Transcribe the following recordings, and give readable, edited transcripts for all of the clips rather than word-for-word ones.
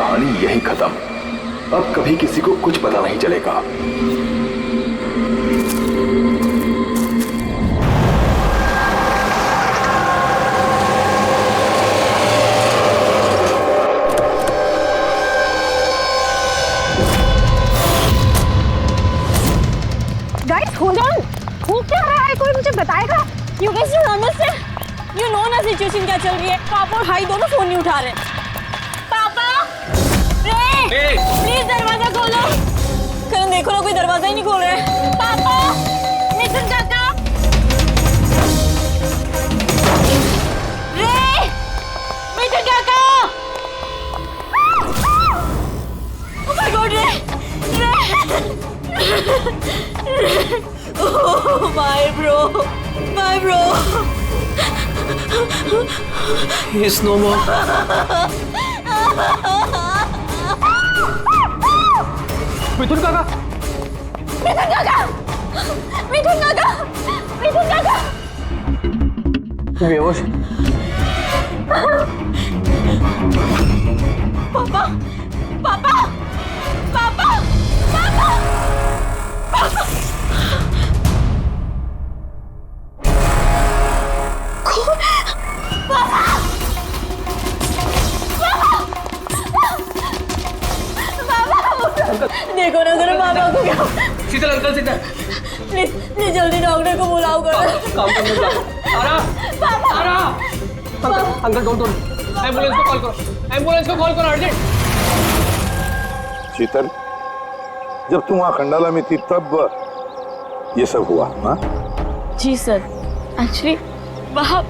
कहानी यहीं खत्म। अब कभी किसी को कुछ पता नहीं चलेगा। गाइस होल्ड ऑन, हो क्या रहा है? कोई मुझे बताएगा? You guys don't understand. You know ना सिचुएशन क्या चल रही है। पापा और भाई दोनों फोन नहीं उठा रहे। पापा, रे, प्लीज दरवाजा खोलो। करण देखो ना, कोई दरवाजा ही नहीं खोल रहा है। पापा, मिथुन काका, रे, मिथुन काका। Oh my God, रे। Oh my bro. He's no more. मिथुन काका, बेहोश। पापा। देखो ना जरा पापा को क्या। शीतल अंकल, शीतल प्लीज जल्दी डॉक्टर को बुलाओ कर। काम करने जा। आरा अंकल डोंट एम्बुलेंस को कॉल करो अर्जेंट। शीतल, जब तुम वहां खंडाला में थी तब ये सब हुआ? हाँ जी सर, एक्चुअली वहाँ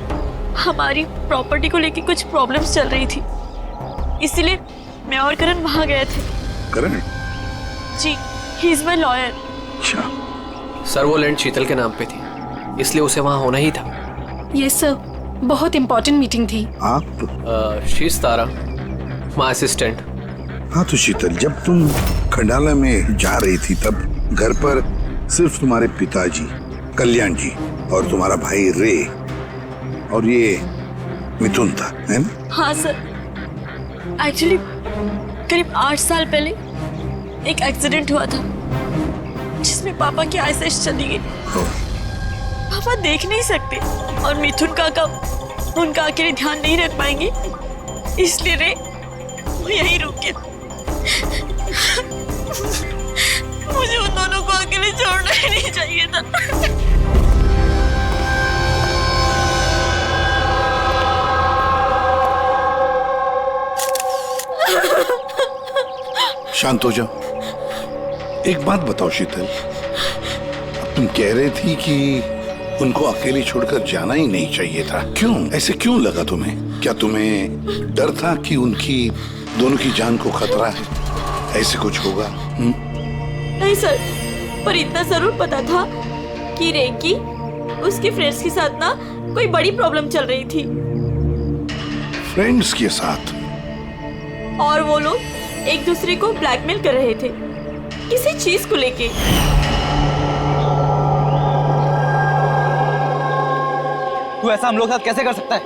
हमारी प्रॉपर्टी को लेके कुछ प्रॉब्लम्स चल रही थी, इसीलिए मैं और करण वहाँ गए थे। करण? जी, ही इज माय लॉयर। अच्छा। सर वो लैंड शीतल के नाम पे थी, इसलिए उसे वहाँ होना ही था। यस सर, बहुत इंपॉर्टेंट मीटिंग थी। आप? She is Tara, my assistant. हाँ तो शीतल, जब तुम खंडाला में जा रही थी तब घर पर सिर्फ तुम्हारे पिताजी कल्याण जी और तुम्हारा भाई रे और ये मिथुन था, है ना? हाँ सर, एक्चुअली करीब 8 साल पहले एक एक्सीडेंट हुआ था जिसमें पापा की आईसाइट चली गई। पापा देख नहीं सकते और मिथुन काका उनका अकेले ध्यान नहीं रख पाएंगे, इसलिए रे वो यहीं रुक गया। मुझे उन दोनों को अकेले छोड़ना ही नहीं चाहिए था। शांत हो जाओ। एक बात बताओ शीतल, अब तुम कह रही थी कि उनको अकेले छोड़कर जाना ही नहीं चाहिए था, क्यों? ऐसे क्यों लगा तुम्हें? क्या तुम्हें डर था कि उनकी दोनों की जान को खतरा है, ऐसे कुछ होगा? नहीं सर, पर इतना जरूर पता था कि रेंकी उसके फ्रेंड्स के साथ ना कोई बड़ी प्रॉब्लम चल रही थी। फ्रेंड्स के साथ? और वो लोग एक दूसरे को ब्लैकमेल कर रहे थे किसी चीज को लेके। तू ऐसा हम लोग साथ कैसे कर सकता है?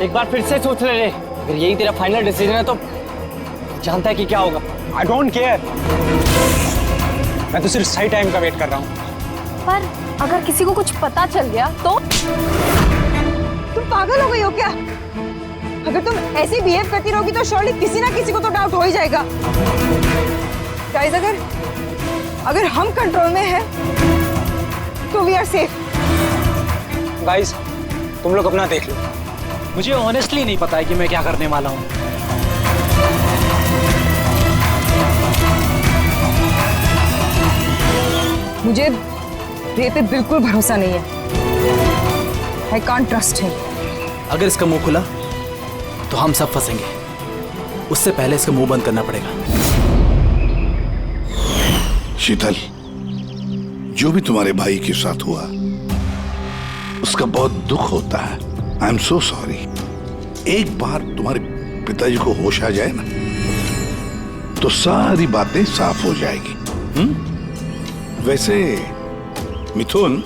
एक बार फिर से सोच ले रे, अगर यही तेरा फाइनल डिसीजन है तो जानता है कि क्या होगा। आई डोंट केयर, मैं तो सिर्फ सही टाइम का वेट कर रहा हूँ। पर अगर किसी को कुछ पता चल गया तो? तुम पागल हो गई हो क्या? अगर तुम ऐसे बिहेव करती रहोगी तो श्योरली किसी ना किसी को तो डाउट हो ही जाएगा। गाइस, अगर हम कंट्रोल में हैं तो वी आर सेफ। गाइस, तुम लोग अपना देख लो, मुझे ऑनेस्टली नहीं पता है कि मैं क्या करने वाला हूँ। मुझे रे पे बिल्कुल भरोसा नहीं है। I can't trust him. अगर इसका मुंह खुला तो हम सब फंसेंगे, उससे पहले इसका मुंह बंद करना पड़ेगा। शीतल, जो भी तुम्हारे भाई के साथ हुआ उसका बहुत दुख होता है। I am so sorry. एक बार तुम्हारे पिताजी को होश आ जाए ना तो सारी बातें साफ हो जाएगी। वैसे मिथुन,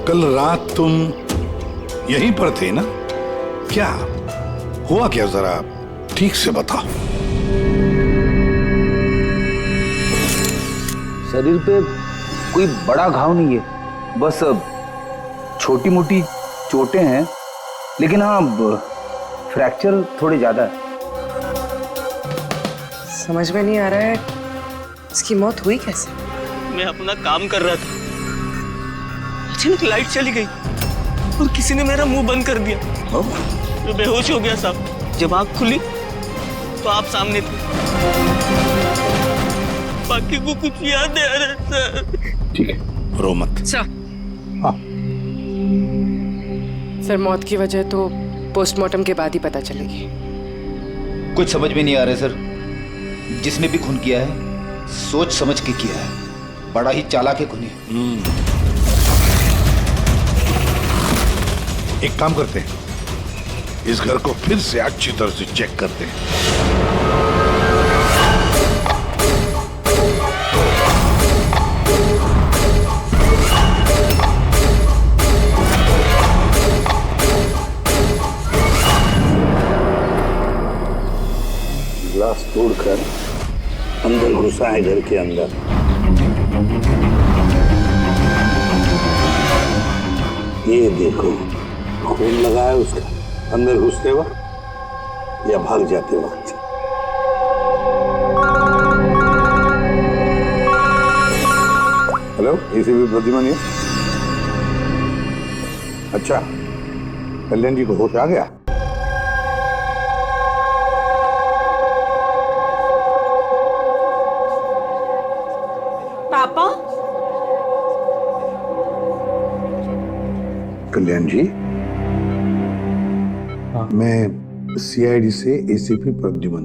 कल रात तुम यहीं पर थे ना? क्या हुआ क्या, जरा ठीक से बताओ। शरीर पे कोई बड़ा घाव नहीं है, बस छोटी मोटी चोटें हैं, लेकिन हाँ फ्रैक्चर थोड़े ज्यादा है। समझ में नहीं आ रहा है इसकी मौत हुई कैसे? मैं अपना काम कर रहा था, अचानक लाइट चली गई और किसी ने मेरा मुंह बंद कर दिया। मैं बेहोश हो गया साहब। जब आँख खुली तो आप सामने थे। बाकी को कुछ याद नहीं आ रहा सर। ठीक है, रो मत। सर मौत की वजह तो पोस्टमार्टम के बाद ही पता चलेगी। कुछ समझ में नहीं आ रहा है सर। जिसने भी खून किया है सोच समझ के किया है, बड़ा ही चालाक है खूनी। एक काम करते हैं, इस घर को फिर से अच्छी तरह से चेक करते हैं। ग्लास तोड़कर अंदर घुसा है घर के अंदर। ये देखो खून लगा है उसका अंदर घुसते वक्त या भाग जाते वक्त। हेलो, एसीपी प्रद्युमन है। अच्छा, कल्याण जी को होश आ गया? पापा? कल्याण जी, मैं सीआईडी से एसीपी प्रद्युमन।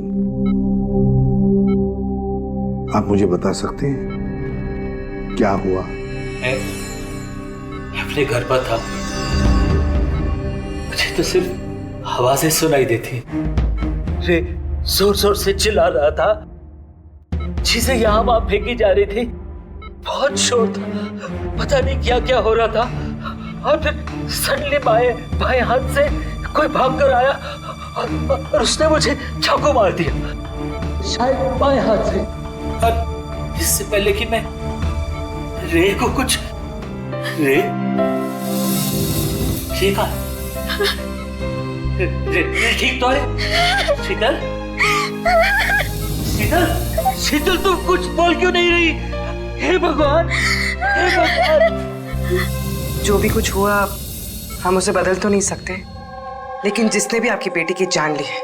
आप मुझे बता सकते हैं क्या हुआ? मैं अपने घर पर था, मुझे तो सिर्फ आवाजें सुनाई देती। रे जोर जोर से चिल्ला रहा था, चीजें यहाँ वहां फेंकी जा रही थी, बहुत शोर था, पता नहीं क्या क्या हो रहा था। और फिर सडनली बाएं हाथ से कोई भागकर आया और उसने मुझे चाकू मार दिया, शायद बाएं हाथ से। और इससे पहले कि मैं रे को कुछ रे ठीक है, रे ठीक तो है? शीतल, शीतल, शीतल तुम कुछ बोल क्यों नहीं रही? हे भगवान, हे भगवान। जो भी कुछ हुआ हम उसे बदल तो नहीं सकते, लेकिन जिसने भी आपकी बेटी की जान ली है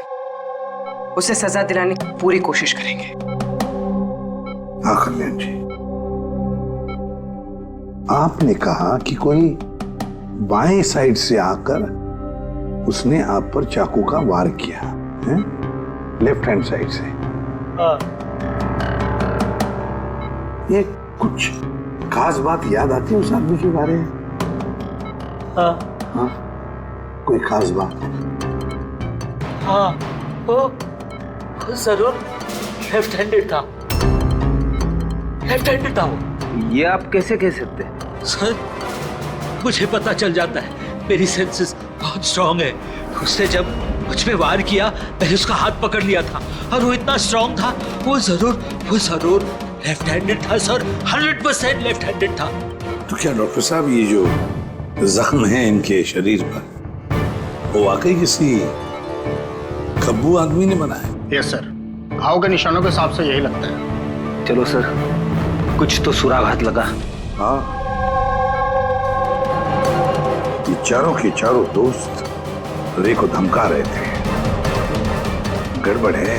उसे सजा दिलाने की पूरी कोशिश करेंगे। हाँ कल्याण जी, आपने कहा कि कोई बाएं साइड से आकर उसने आप पर चाकू का वार किया है, लेफ्ट हैंड साइड से। ये कुछ खास बात याद आती है उस आदमी के बारे में? हाँ, कोई खास बात? हाँ, वो जरूर लेफ्ट हैंडेड था, लेफ्ट हैंडेड था वो। ये आप कैसे कह सकते हैं? सर मुझे पता चल जाता है, मेरी सेंसेस बहुत स्ट्रांग है। उसने जब मुझ पे वार किया मैंने उसका हाथ पकड़ लिया था और वो इतना स्ट्रांग था, वो जरूर लेफ्ट हैंडेड था सर, 100% लेफ्ट हैंडेड था। तो क्या डॉक्टर साहब ये जो जख्म है इनके शरीर पर वो वाकई किसी खब्बू आदमी ने बनाया? यस सर, घाव के निशानों के हिसाब से यही लगता है। चलो सर, कुछ तो सुराग हाथ लगा। हाँ, ये चारों के चारों दोस्त रे को धमका रहे थे। गड़बड़ है,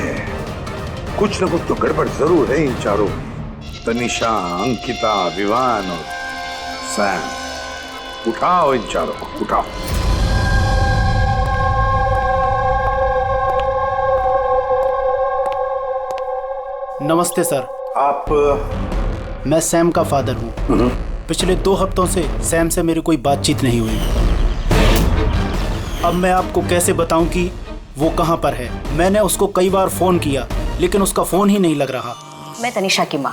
कुछ न कुछ तो गड़बड़ जरूर है इन चारों में। तनिषा, अंकिता, विवान और सैम, उठाओ इन चारों को, उठाओ। नमस्ते सर। आप? मैं सैम का फादर हूँ। पिछले 2 हफ्तों से सैम से मेरी कोई बातचीत नहीं हुई। अब मैं आपको कैसे बताऊं कि वो कहाँ पर है? मैंने उसको कई बार फोन किया लेकिन उसका फोन ही नहीं लग रहा। मैं तनिषा की माँ।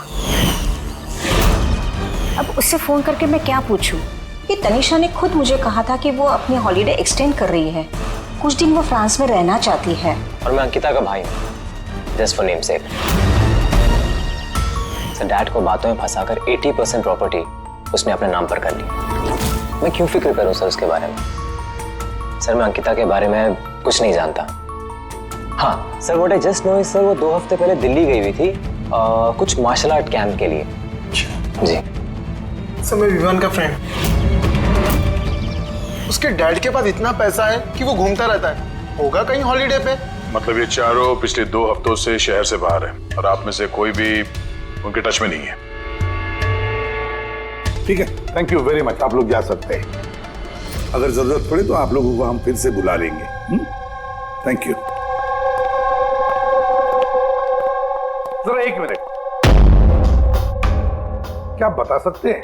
अब उससे फोन करके मैं क्या पूछूं? कि तनिषा ने खुद मुझे कहा था कि वो अपनी हॉलीडे एक्सटेंड कर रही है। कुछ दिन वो फ्रांस में रहना चाहती है। और मैं अंकिता का भाई हूँ, just for name sec. Sir dad को बातों में फंसाकर 80% प्रॉपर्टी उसने अपने नाम पर कर ली। मैं क्यों फिक्र करूँ सर उसके बारे में? सर मैं अंकिता के बारे में कुछ नहीं जानता। हाँ sir, what I just know is sir वो 2 हफ्ते पहले दिल्ली गई हुई थी कुछ मार्शल आर्ट कैंप के लिए। जी सर मैं विवान का फ्रेंड। उसके डैड के पास इतना पैसा है कि वो घूमता रहता है, होगा कहीं हॉलीडे पे। मतलब ये चारों पिछले 2 हफ्तों से शहर से बाहर है और आप में से कोई भी उनके टच में नहीं है। ठीक है, थैंक यू वेरी मच। आप लोग जा सकते हैं। अगर जरूरत पड़े तो आप लोगों को हम फिर से बुला लेंगे। Thank you. जरा 1 मिनट, क्या आप बता सकते हैं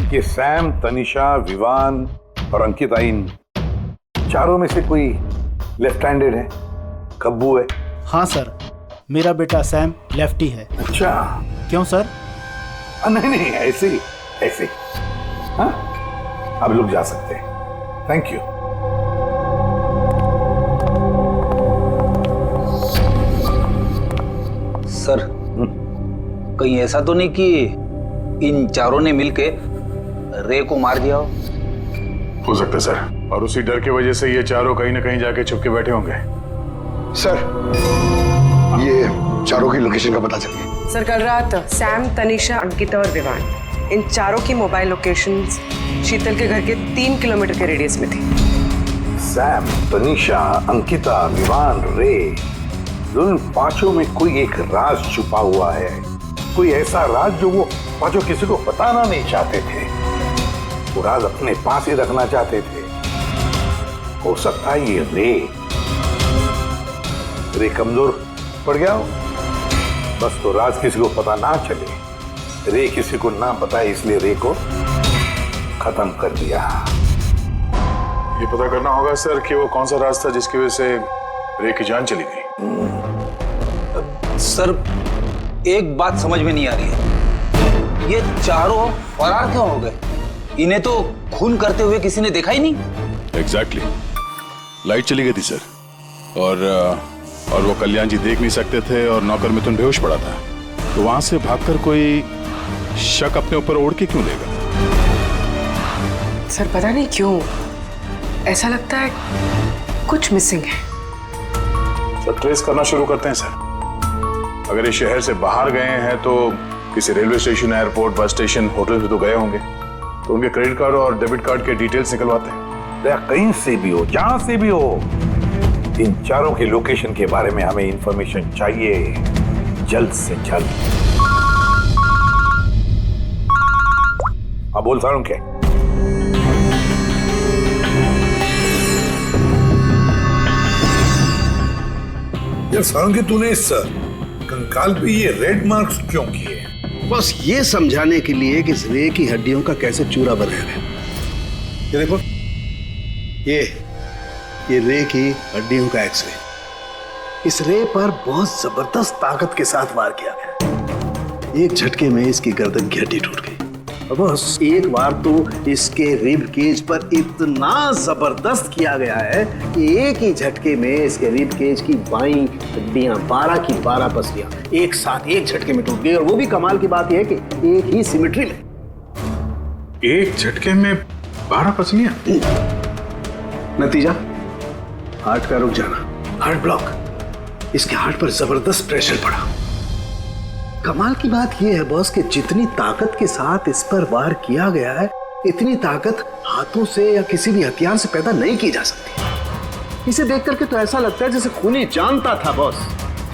कि सैम, तनिषा, विवान और अंकिता इन चारों में से कोई लेफ्ट हैंडेड है? कब्बू है? हाँ सर, मेरा बेटा सैम लेफ्टी है। अच्छा, क्यों सर? नहीं नहीं, ऐसे ही ऐसे ही। हाँ, आप लोग जा सकते हैं। Thank you. सर कहीं ऐसा तो नहीं कि इन चारों ने मिलके रे को मार दिया हो सकता है सर, और उसी डर की वजह से ये चारों कहीं ना कहीं जाके छुप के बैठे होंगे। सर ये चारों की लोकेशन का पता चल गया। सर कल रात सैम, तनिषा, अंकिता और विवान, इन चारों की मोबाइल लोकेशंस शीतल के घर के 3 किलोमीटर के रेडियस में थी। सैम, तनिषा, अंकिता, विवान, रे, उन पांचों में कोई एक राज छुपा हुआ है। कोई ऐसा राज जो वो पांचों किसी को बताना नहीं चाहते थे। वो राज अपने पास ही रखना चाहते थे। हो सकता है ये रे कमजोर पड़ गया हो, बस तो राज किसी को पता ना चले। रे किसी को ना बताए, इसलिए रे को खत्म कर दिया। ये पता करना होगा सर कि वो कौन सा राज था जिसकी वजह से रे की जान चली गई। सर एक बात समझ में नहीं आ रही है, ये चारों फरार क्यों हो गए? इन्हें तो खून करते हुए किसी ने देखा ही नहीं। एग्जैक्टली, लाइट चली गई थी सर, और वो कल्याण जी देख नहीं सकते थे और नौकर मिथुन बेहोश पड़ा था, तो वहां से भागकर कोई शक अपने ऊपर ओढ़ के क्यों लेगा? सर पता नहीं क्यों ऐसा लगता है कुछ मिसिंग है। सर ट्रेस करना शुरू करते हैं सर। अगर ये शहर से बाहर गए हैं तो किसी railway station, airport, bus station, hotel से तो गए होंगे, तो उनके क्रेडिट कार्ड और डेबिट कार्ड के डिटेल्स निकलवाते हैं। कहीं से भी हो, जहां से भी हो, इन चारों के लोकेशन के बारे में हमें इंफॉर्मेशन चाहिए, जल्द से जल्द। हाँ बोल सारुण क्या? यार सारुण के तूने इस कंकाल पे ये रेड मार्क्स क्यों किए? बस ये समझाने के लिए कि इस रे की हड्डियों का कैसे चूरा बना है। ये देखो, ये रे की हड्डियों का एक्सरे। इस रे पर बहुत जबरदस्त ताकत के साथ वार किया गया। एक झटके में इसकी गर्दन की हड्डी टूट गई। बस एक बार तो इसके रिब केज पर इतना जबरदस्त किया गया है कि एक ही झटके में इसके रिब केज की बाईं हड्डियां 12 की 12 पसलियां एक साथ एक झटके में टूट गई। और वो भी कमाल की बात यह है कि एक ही सिमेट्री में। एक झटके में 12 पसलियां? नतीजा हार्ट का रुक जाना, हार्ट ब्लॉक। इसके हार्ट पर जबरदस्त प्रेशर पड़ा। कमाल की बात यह है बॉस कि जितनी ताकत के साथ इस पर वार किया गया है, इतनी ताकत हाथों से या किसी भी हथियार से पैदा नहीं की जा सकती। इसे देख करके तो ऐसा लगता है जैसे खूनी जानता था बॉस।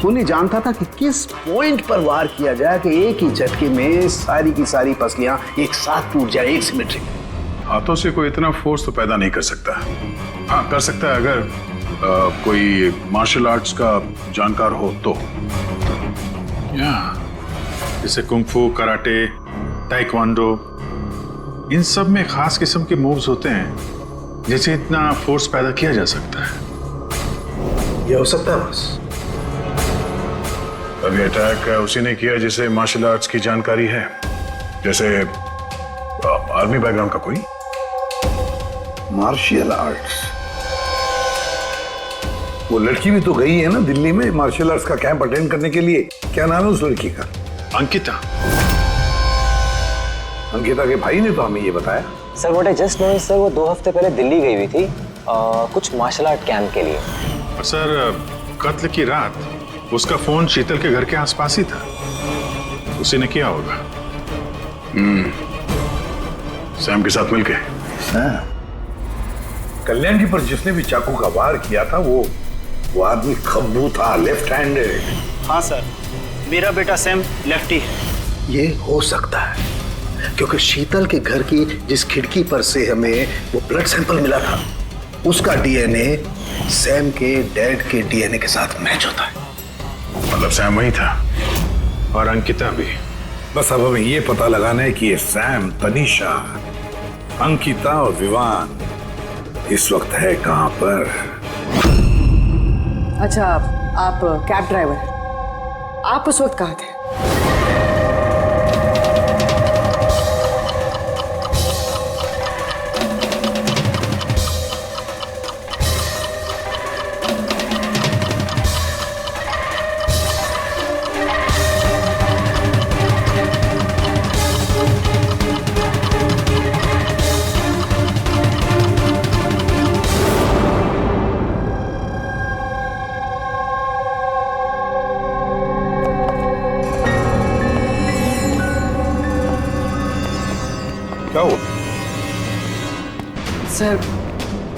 खूनी जानता था कि किस पॉइंट पर वार किया जाए कि एक ही झटके में सारी की सारी पसलियां एक साथ टूट जाए, एक सिमेट्री में। हाथों से कोई इतना फोर्स तो पैदा नहीं कर सकता। हाँ कर सकता है अगर कोई मार्शल आर्ट्स का जानकार हो तो, जैसे कुंग-फू, कराटे, ताइक्वांडो, इन सब में खास किस्म के मूव्स होते हैं जिससे इतना फोर्स पैदा किया जा सकता है। ये हो सकता है बॉस। अभी अटैक उसी ने किया जिसे मार्शल आर्ट्स की जानकारी है, जैसे आर्मी बैकग्राउंड का कोई। Martial arts? वो लड़की भी तो गई है ना दिल्ली में मार्शल आर्ट्स का कैंप अटेंड करने के लिए। क्या नाम है उस लड़की का? अंकिता। अंकिता के भाई ने तो हमें ये बताया। Sir what I just know sir, वो 2 हफ्ते पहले दिल्ली गई हुई थी कुछ मार्शल आर्ट कैंप के लिए। और सर कत्ल की रात उसका फोन शीतल के घर के आसपास ही था, उसी ने किया होगा। सैम के साथ मिलके। कल्याण जी पर जिसने भी चाकू का वार किया था वो आदमी खब्बू था, लेफ्ट हैंडेड। हाँ सर, मेरा बेटा सैम लेफ्टी है। ये हो सकता है क्योंकि शीतल के घर की जिस खिड़की पर से हमें वो ब्लड सैंपल मिला था उसका डीएनए सैम के डैड के डीएनए के साथ मैच होता है। मतलब सैम वही था और अंकिता भी। बस अब हमें ये पता लगाना है कि ये सैम, तनीषा, अंकिता और विवान इस वक्त है कहां पर। अच्छा, आप कैब ड्राइवर, आप उस वक्त कहाँ थे? क्या हुआ? सर,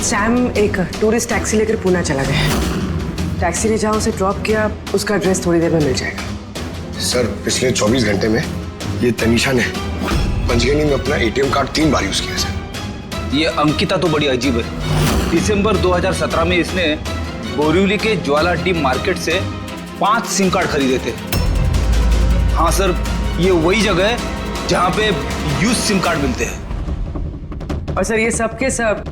सैम एक टूरिस्ट टैक्सी लेकर पूना चला गया। टैक्सी ने जहाँ उसे ड्रॉप किया उसका एड्रेस थोड़ी देर में मिल जाएगा। सर पिछले 24 घंटे में ये तनीषा ने पंचगनी में अपना एटीएम कार्ड 3 बार यूज किया सर। ये अंकिता तो बड़ी अजीब है। दिसंबर 2017 में इसने बोरिवली के ज्वाला डी मार्केट से 5 सिम कार्ड खरीदे थे। हाँ सर, ये वही जगह है जहाँ पे यूज सिम कार्ड मिलते हैं। और सर ये सब के सब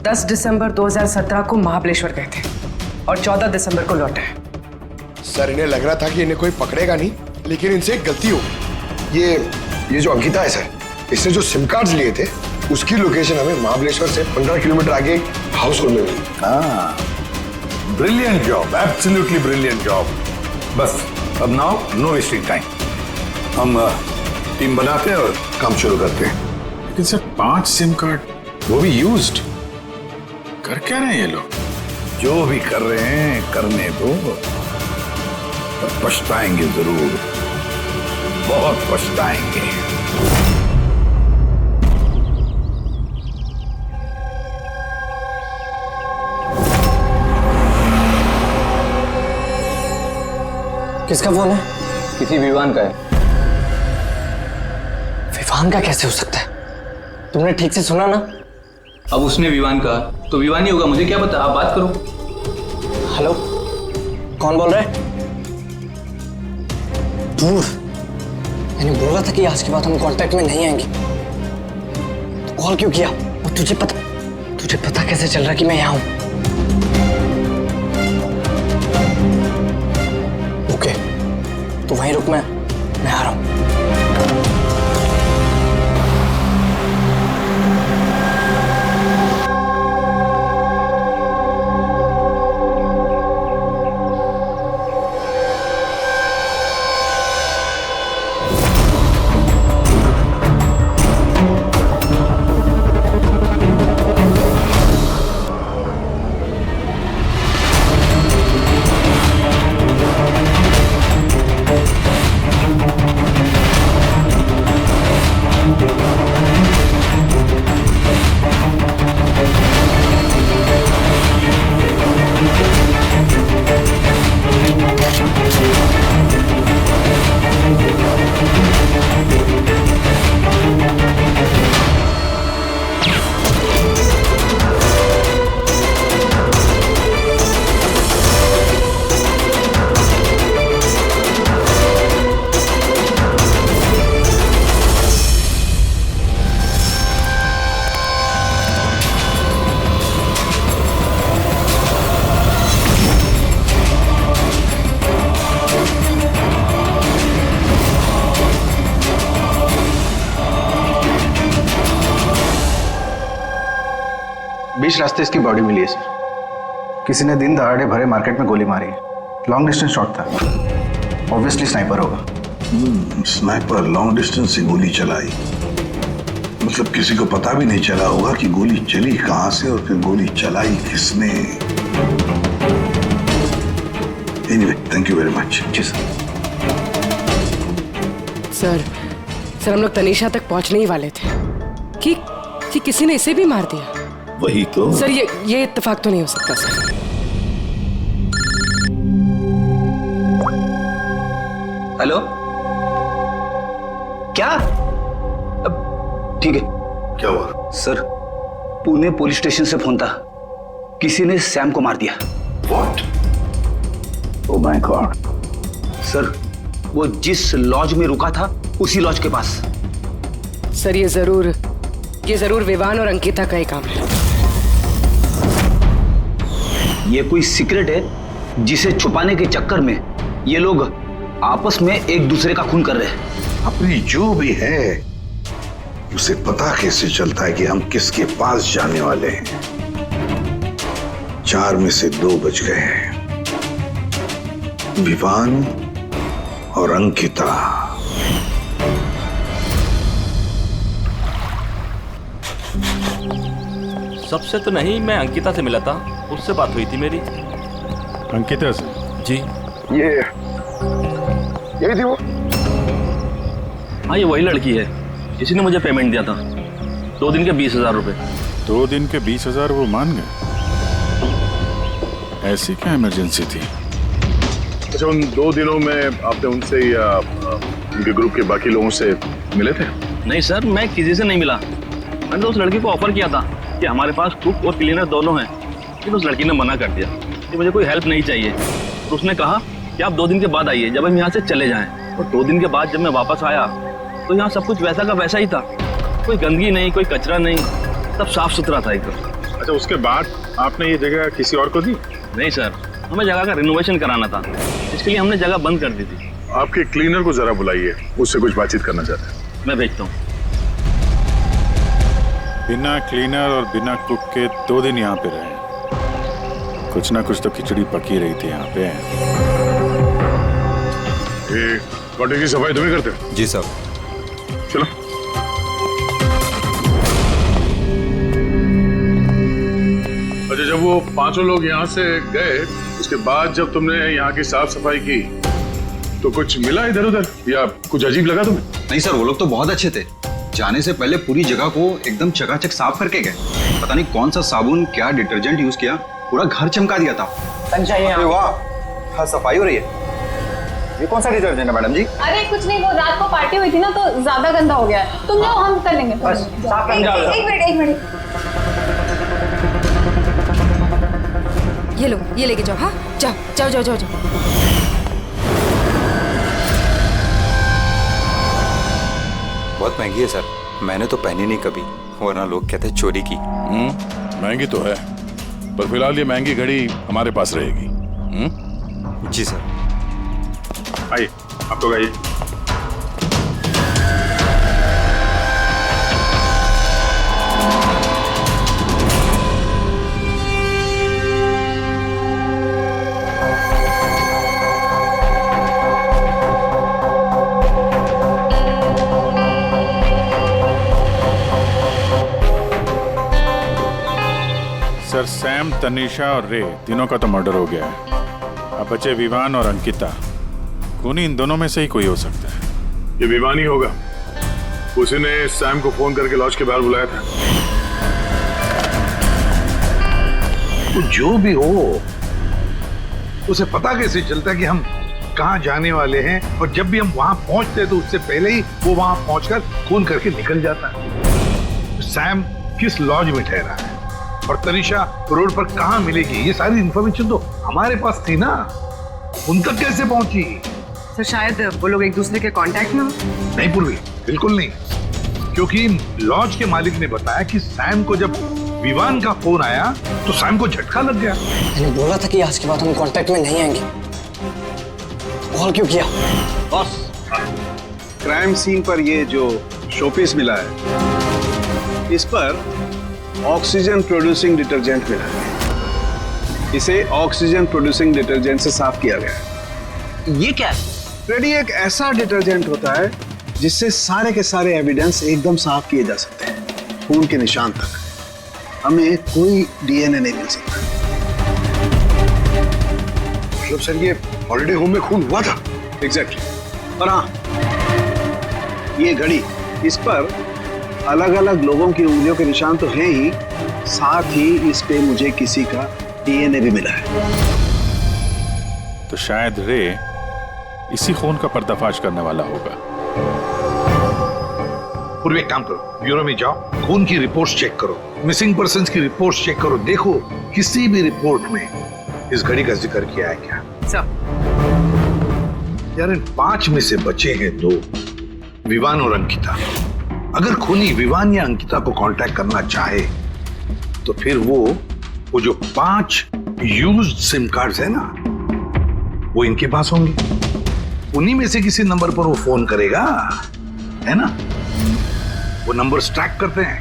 10 दिसंबर 2017 को महाबलेश्वर गए थे और 14 दिसंबर को लौटे। सर इन्हें लग रहा था कि इन्हें कोई पकड़ेगा नहीं, लेकिन इनसे एक गलती हो गई। ये जो अंकिता है सर, इसने जो सिम कार्ड्स लिए थे उसकी लोकेशन हमें महाबलेश्वर से 15 किलोमीटर आगे हाउस होल्ड में मिली। हाँ, brilliant job, absolutely brilliant job. बस अब नाउ नो वेस्टिंग टाइम, हम टीम बनाते हैं और काम शुरू करते हैं। लेकिन सर 5 सिम कार्ड, वो भी यूज्ड, कर क्या रहे हैं ये लोग? जो भी कर रहे हैं करने दो, पर पछताएंगे जरूर, बहुत पछताएंगे। किसका फोन है? किसी विवान का है। विवान का कैसे हो सकता है? तुमने ठीक से सुना ना? अब उसने विवान कहा तो विवान ही होगा, मुझे क्या पता, आप बात करो। हेलो, कौन बोल रहा है? दूर, मैंने बोला था कि आज के बाद हम कांटेक्ट में नहीं आएंगे, तो कॉल क्यों किया? और तुझे पता कैसे चल रहा कि मैं यहाँ हूँ? ओके, तो वहीं रुक, मैं आ रहा हूँ। बीच रास्ते इसकी बॉडी मिली है सर। किसी ने दिन दहाड़े भरे मार्केट में गोली मारी। लॉन्ग डिस्टेंस शॉट था, ऑब्वियसली स्नाइपर होगा। स्नाइपर लॉन्ग डिस्टेंस से गोली चलाई, मतलब किसी को पता भी नहीं चला होगा कि गोली चली कहां से और फिर गोली चलाई किसने। Anyway, thank you very much. जी सर। सर हम लोग तनीषा तक पहुंचने ही वाले थे कि किसी ने इसे भी मार दिया। वही तो सर, ये इत्तेफाक तो नहीं हो सकता सर। हेलो, क्या? ठीक है। क्या हुआ? सर, पुणे पुलिस स्टेशन से फोन था, किसी ने सैम को मार दिया। What? Oh my God! Sir, वो जिस लॉज में रुका था उसी लॉज के पास। सर, ये जरूर विवान और अंकिता का ही काम है। ये कोई सीक्रेट है जिसे छुपाने के चक्कर में ये लोग आपस में एक दूसरे का खून कर रहे हैं। अपनी जो भी है उसे पता कैसे चलता है कि हम किसके पास जाने वाले हैं? 4 में से 2 बच गए हैं, विवान और अंकिता। सबसे तो नहीं, मैं अंकिता से मिला था, उससे बात हुई थी मेरी। अंकिता से? जी। यही थी वो? हाँ, ये वही लड़की है, इसी ने मुझे पेमेंट दिया था, 2 दिन के 20,000 रुपए। 2 दिन के 20,000 वो मान गए? ऐसी क्या इमरजेंसी थी? अच्छा, उन 2 दिनों में आपने उनसे या उनके ग्रुप के बाकी लोगों से मिले थे? नहीं सर, मैं किसी से नहीं मिला। मैंने तो उस लड़की को ऑफर किया था कि हमारे पास कुक और क्लीनर दोनों हैं, लेकिन उस लड़की ने मना कर दिया कि मुझे कोई हेल्प नहीं चाहिए। तो उसने कहा कि आप 2 दिन के बाद आइए, जब हम यहाँ से चले जाएं। और 2 दिन के बाद जब मैं वापस आया तो यहाँ सब कुछ वैसा का वैसा ही था, कोई गंदगी नहीं, कोई कचरा नहीं, सब साफ सुथरा था एकदम। अच्छा, उसके बाद आपने ये जगह किसी और को दी? नहीं सर, हमें जगह का रिनोवेशन कराना था, इसके लिए हमने जगह बंद कर दी थी। आपके क्लीनर को जरा बुलाइए, उससे कुछ बातचीत करना चाहते हैं। मैं भेजता हूँ। बिना क्लीनर और बिना कुक के 2 दिन यहाँ पे रहे, कुछ ना कुछ तो खिचड़ी पकी रही थी यहाँ पे। कॉटेज की सफाई तुम ही करते हो? जी सर। चलो। अच्छा, जब वो 5 लोग यहाँ से गए, उसके बाद जब तुमने यहाँ की साफ सफाई की तो कुछ मिला इधर उधर या कुछ अजीब लगा तुम्हें? नहीं सर, वो लोग तो बहुत अच्छे थे, जाने से पहले पूरी जगह को एकदम चकाचक साफ करके गए। पता नहीं कौन सा साबुन, क्या डिटर्जेंट यूज किया, पूरा घर चमका दिया था। वाह, हाँ, सफाई हो रही है। ये कौन सा डिटर्जेंट है मैडम जी? अरे कुछ नहीं, वो रात को पार्टी हुई थी ना तो ज्यादा गंदा हो गया है। तुम लोग, हम कर लेंगे। बस साफ कर दो। एक मिनट। ये लो, ये लेके जाओ। हाँ, जाओ। बहुत महंगी है सर, मैंने तो पहनी नहीं कभी, वरना लोग कहते हैं चोरी की। महंगी तो है, पर फिलहाल ये महंगी घड़ी हमारे पास रहेगी। जी सर। आइए, आप लोग आइए। सर, सैम, तनीषा और रे तीनों का तो मर्डर हो गया है। अब बचे विवान और अंकिता। खूनी इन दोनों में से ही कोई हो सकता है। ये विवान ही होगा, उसी ने सैम को फोन करके लॉज के बाहर बुलाया था। तो जो भी हो, उसे पता कैसे चलता है कि हम कहाँ जाने वाले हैं? और जब भी हम वहां पहुंचते हैं तो उससे पहले ही वो वहां पहुंचकर फोन करके निकल जाता है। सैम किस लॉज में ठहरा है और तनीषा रोड पर कहाँ मिलेगी, ये सारी इंफॉर्मेशन तो हमारे पास थी ना, उन तक कैसे पहुंची? सर, शायद वो लोग एक दूसरे के कांटेक्ट में हो। नहीं पूर्वी, बिल्कुल नहीं, क्योंकि लॉज के मालिक ने बताया कि सैम को जब विवान का फोन आया तो सैम को झटका लग गया। मैंने बोला था कि आज के बाद हम कांटेक्ट में नहीं आएंगे। कॉल क्यों किया? बॉस, क्राइम सीन पर ये जो शोपीस मिला है, इस पर ऑक्सीजन प्रोड्यूसिंग डिटर्जेंट मिला है। इसे ऑक्सीजन प्रोड्यूसिंग डिटर्जेंट से साफ किया गया है। ये क्या है? फ्रेडी, एक ऐसा डिटर्जेंट होता है जिससे सारे के सारे एविडेंस एकदम साफ किए जा सकते हैं, खून के निशान तक। हमें कोई डीएनए नहीं मिल सकता। मतलब सर ये हॉलिडे होम में खून हुआ था? एग्जैक्टली। और हाँ, ये घड़ी, इस पर अलग अलग लोगों की उंगलियों के निशान तो हैं ही, साथ ही इस पे मुझे किसी का डीएनए भी मिला है। तो शायद रे इसी खून का पर्दाफाश करने वाला होगा। पूर्व एक काम करो, ब्यूरो में जाओ, खून की रिपोर्ट्स चेक करो, मिसिंग पर्सन्स की रिपोर्ट्स चेक करो, देखो किसी भी रिपोर्ट में इस घड़ी का जिक्र किया है क्या। यार इन 5 में से बचे हैं 2, विवान और अंकिता। अगर खूनी विवान या अंकिता को कांटेक्ट करना चाहे तो फिर वो जो 5 यूज्ड सिम कार्ड्स है ना, वो इनके पास होंगे। उन्हीं में से किसी नंबर पर वो फोन करेगा, है ना? वो नंबर ट्रैक करते हैं।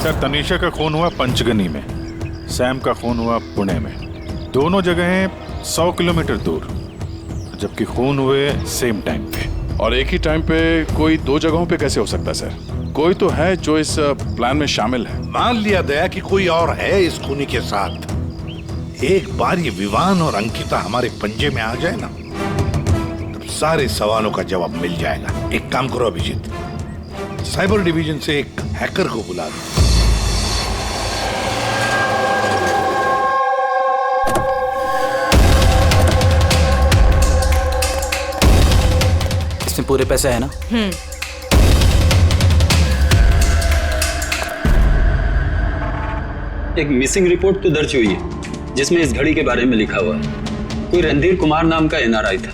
सर, तनीषा का खून हुआ पंचगनी में, सैम का खून हुआ पुणे में। दोनों जगहें 100 किलोमीटर दूर, जबकि खून हुए सेम टाइम पे। और एक ही टाइम पे कोई 2 जगहों पे कैसे हो सकता है सर? कोई तो है जो इस प्लान में शामिल है। मान लिया गया कि कोई और है इस खूनी के साथ। एक बार ये विवान और अंकिता हमारे पंजे में आ जाए ना, तब सारे सवालों का जवाब मिल जाएगा। एक काम करो अभिजीत, साइबर डिवीजन से एक हैकर को बुला लो। इसमें पूरे पैसे है ना? एक मिसिंग रिपोर्ट तो दर्ज हुई है जिसमें इस घड़ी के बारे में लिखा हुआ है। कोई रणधीर कुमार नाम का एनआरआई था।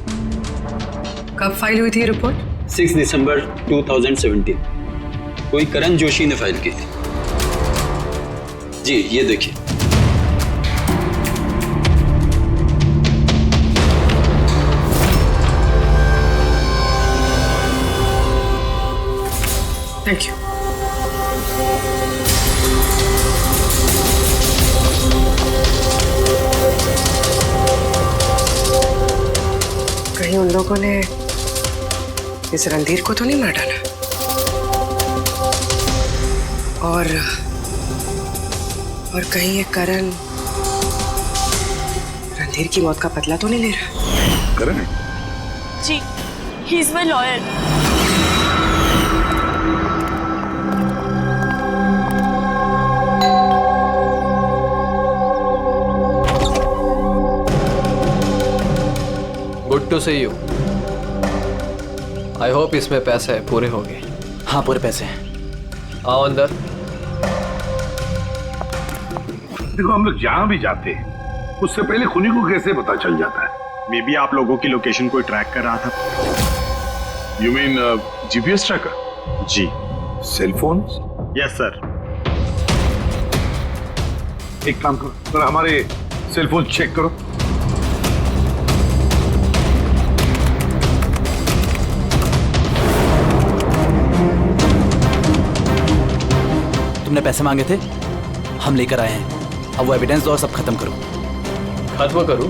कब फाइल हुई थी रिपोर्ट? 6 दिसंबर 2017। कोई करण जोशी ने फाइल की थी। जी ये देखिए। Thank you. कहीं उन लोगों ने इस रणधीर को तो नहीं मार डाला? और कहीं ये करण रणधीर की मौत का बदला तो नहीं ले रहा? करण? जी, he is my lawyer. Good to see you. I hope इसमें पैसे पूरे हो गए। हाँ, पूरे पैसे हैं। आओ अंदर। देखो, हम लोग जहां भी जाते हैं उससे पहले खूनी को कैसे पता चल जाता है? मे बी आप लोगों की लोकेशन कोई ट्रैक कर रहा था। You mean GPS tracker? जी। Cell phone? Yes sir. एक काम करो, हमारे सेल फोन चेक करो। तुमने पैसे मांगे थे, हम लेकर आए हैं। अब वो एविडेंस दो और सब खत्म करो। खत्म करूं?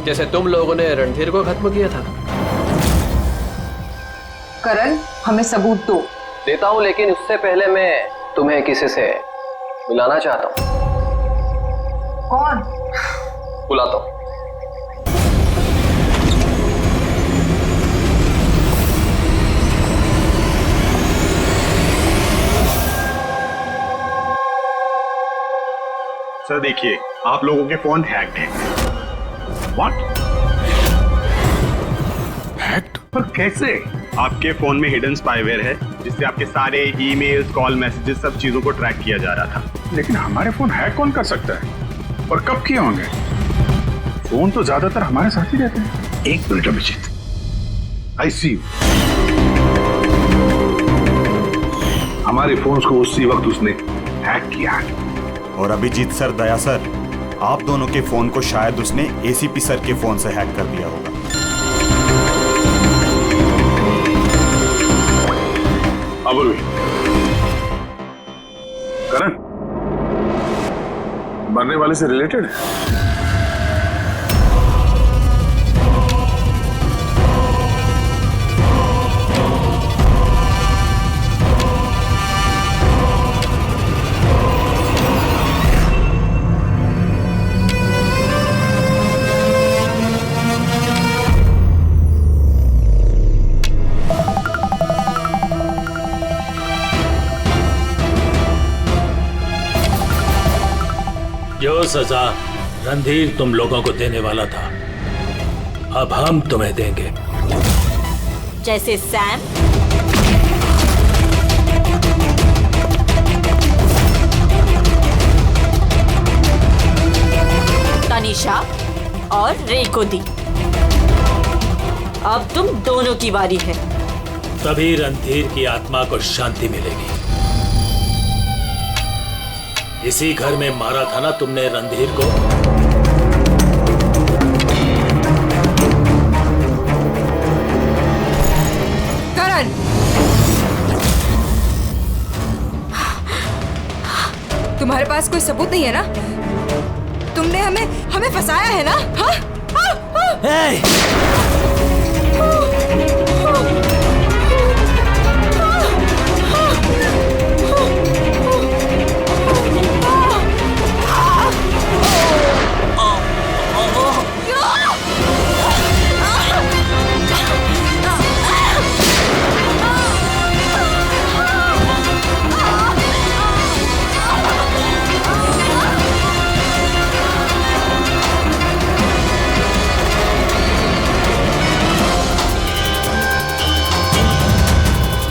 जैसे तुम लोगों ने रणधीर को खत्म किया था। करण, हमें सबूत दो। देता हूं, लेकिन उससे पहले मैं तुम्हें किसी से मिलाना चाहता हूं। कौन? बुलाता हूं। सर देखिए, आप लोगों के फोन हैक्ड हैं। व्हाट? हैक्ड? पर कैसे? आपके फोन में हिडन स्पाईवेयर है जिससे आपके सारे ईमेल्स, कॉल, मैसेजेस, सब चीजों को ट्रैक किया जा रहा था। लेकिन हमारे फोन हैक कौन कर सकता है और कब किए होंगे? फोन तो ज्यादातर हमारे साथ ही रहते हैं। एक minute Abhijit, I see you. हमारे फोन्स को उसी वक्त उसने हैक किया है। और अभिजीत सर, दया सर, आप दोनों के फोन को शायद उसने एसीपी सर के फोन से हैक कर दिया होगा। करण मरने वाले से रिलेटेड है? जो सजा रणधीर तुम लोगों को देने वाला था, अब हम तुम्हें देंगे। जैसे सैम, तनिषा और रे को दी। अब तुम दोनों की बारी है। तभी रणधीर की आत्मा को शांति मिलेगी। इसी घर में मारा था ना तुमने रणधीर को? करण, तुम्हारे पास कोई सबूत नहीं है ना? तुमने हमें फंसाया है ना? हाँ? हाँ? हाँ?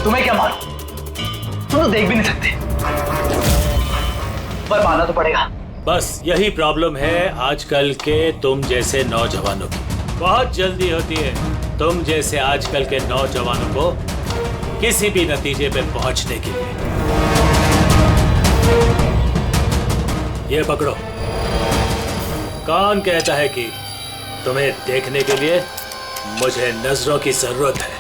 तुम्हें क्या मालूम? तुम तो देख भी नहीं सकते, पर मानना तो पड़ेगा। बस यही प्रॉब्लम है आजकल के तुम जैसे नौजवानों की। बहुत जल्दी होती है तुम जैसे आजकल के नौजवानों को किसी भी नतीजे पे पहुंचने के लिए। ये पकड़ो। कौन कहता है कि तुम्हें देखने के लिए मुझे नजरों की जरूरत है?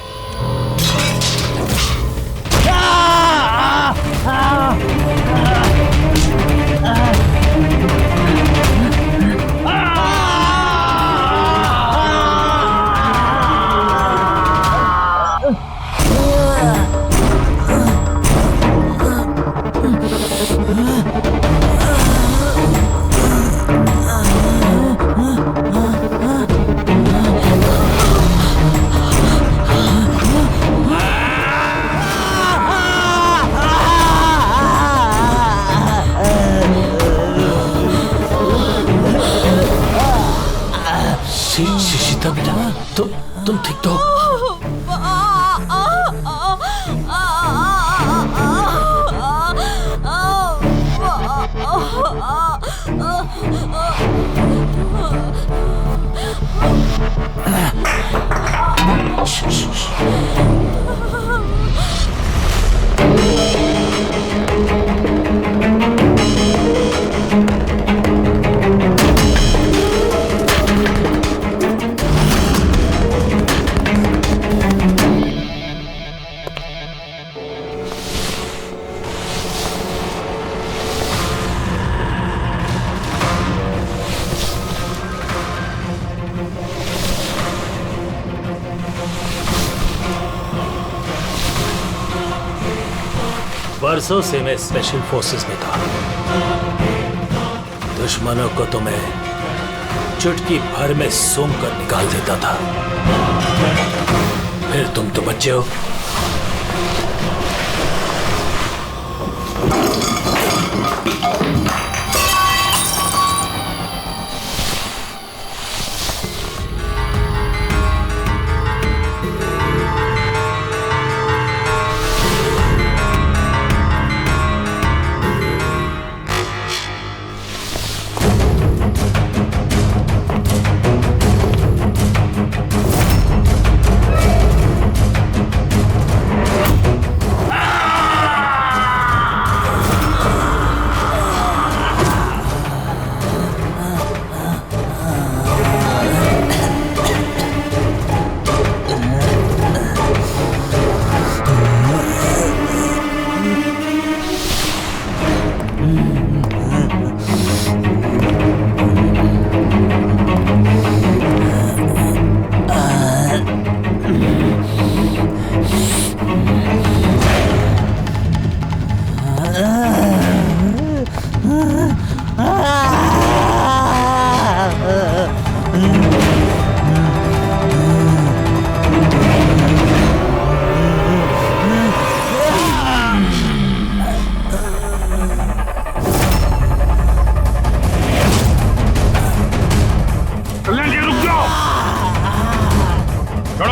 शीतल बेटा, तुम ठीक तो? बरसों से मैं स्पेशल फोर्सेस में था। दुश्मनों को तो मैं चुटकी भर में सूंघ कर निकाल देता था। फिर तुम तो बच्चे हो।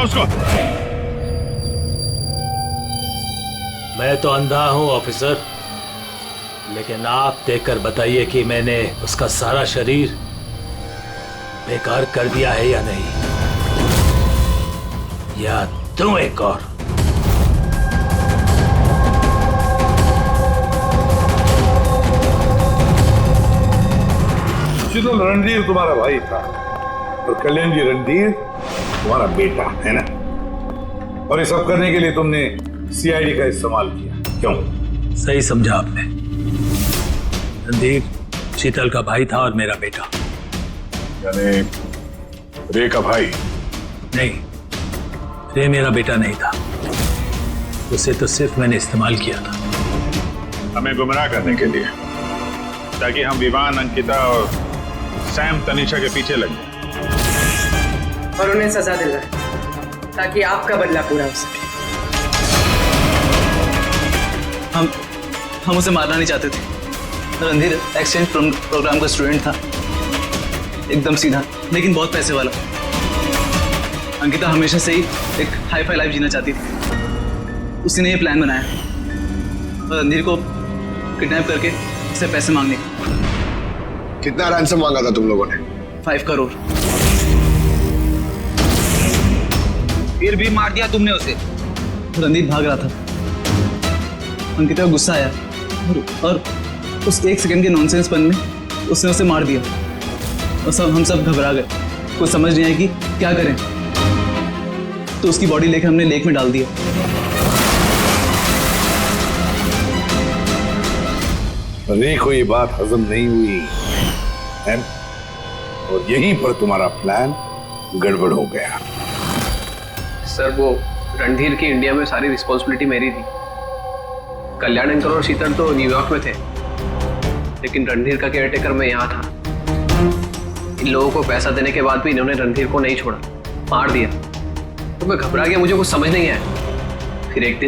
बताओ उसको। मैं तो अंधा हूं ऑफिसर, लेकिन आप देखकर बताइए कि मैंने उसका सारा शरीर बेकार कर दिया है या नहीं, या दूं एक और? शीतल, रणधीर तुम्हारा भाई था और कल्याण जी रणधीर तुम्हारा बेटा है ना, और ये सब करने के लिए तुमने सीआईडी का इस्तेमाल किया, क्यों? सही समझा आपने। रणधीर शीतल का भाई था और मेरा बेटा। यानी रे का भाई? नहीं, रे मेरा बेटा नहीं था, उसे तो सिर्फ मैंने इस्तेमाल किया था। हमें गुमराह करने के लिए, ताकि हम विवान, अंकिता और सैम तनीषा के पीछे लग जाए और उन्हें सजा दिलाए, ताकि आपका बदला पूरा हो सके। हम उसे मारना नहीं चाहते थे। रणधीर एक्सचेंज प्रोग्राम का स्टूडेंट था, एकदम सीधा लेकिन बहुत पैसे वाला। अंकिता हमेशा से ही एक हाई फाई लाइफ जीना चाहती थी, उसी ने ये प्लान बनाया और रणधीर को किडनैप करके उससे पैसे मांगने का। कितना रैंसम मांगा था तुम लोगों ने? 5 करोड़। फिर भी मार दिया तुमने उसे। रणधीर भाग रहा था, अंकिता को गुस्सा आया और उस 1 सेकंड के नॉनसेंसपन में उसने उसे मार दिया और हम सब घबरा गए, कुछ समझ नहीं आया कि क्या करें, तो उसकी बॉडी लेकर हमने लेक में डाल दिया। रे को ये बात हजम नहीं हुई है, और यहीं पर तुम्हारा प्लान गड़बड़ हो गया। सर, वो रणधीर की इंडिया में सारी रिस्पॉन्सिबिलिटी मेरी थी। कल्याण अंकल और शीतल तो न्यूयॉर्क में थे, लेकिन रणधीर का केयरटेकर मैं यहाँ था। इन लोगों को पैसा देने के बाद भी इन्होंने रणधीर को नहीं छोड़ा, मार दिया। तो मैं घबरा गया, मुझे कुछ समझ नहीं आया। फिर एक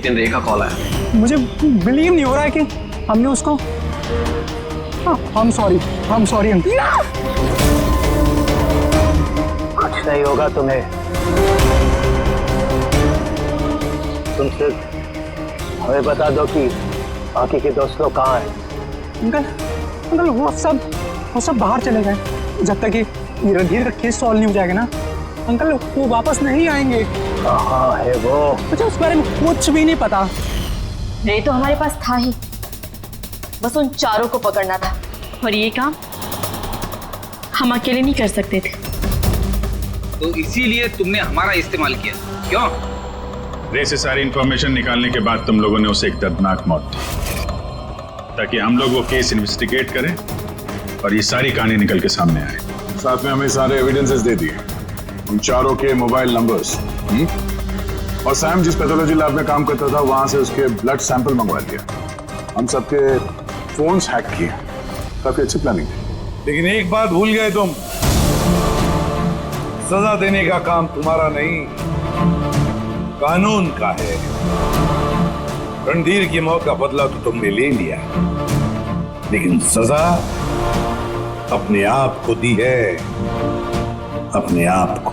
दिन रे का कॉल आया। मुझे बिलीव नहीं हो रहा है कि हमने उसको। I'm sorry Ankita. कुछ नहीं होगा तुम्हें, तुम सिर्फ हमें बता दो कि बाकी के दोस्त लोग कहाँ हैं। अंकल वो सब बाहर चले गए, जब तक ये रणधीर का केस सॉल्व नहीं हो जाएगा ना अंकल, वो वापस नहीं आएंगे। कहाँ है वो? मुझे उस बारे में कुछ भी नहीं पता। रे तो हमारे पास था ही, बस उन चारों को पकड़ना था, और ये काम हम अकेले नहीं कर सकते थे। तो इसीलिए तुमने हमारा इस्तेमाल किया, क्यों? रे से सारी इंफॉर्मेशन निकालने के बाद तुम लोगों ने उसे एक दर्दनाक मौत दी, ताकि हम लोग वो केस इन्वेस्टिगेट करें और ये सारी कहानी निकल के सामने आए। साथ में हमें सारे एविडेंसेस दे दिए, उन चारों के मोबाइल नंबर्स, और सैम जिस पैथोलॉजी लैब में काम करता था वहां से उसके ब्लड सैंपल मंगवा लिया। हम सबके फोन्स हैक किए। काफी अच्छी प्लानिंग थी, लेकिन एक बात भूल गए तुम, सजा देने का काम तुम्हारा नहीं, कानून का है। रणधीर की मौत का बदला तो तुमने ले लिया, लेकिन सजा अपने आप को दी है, अपने आप को।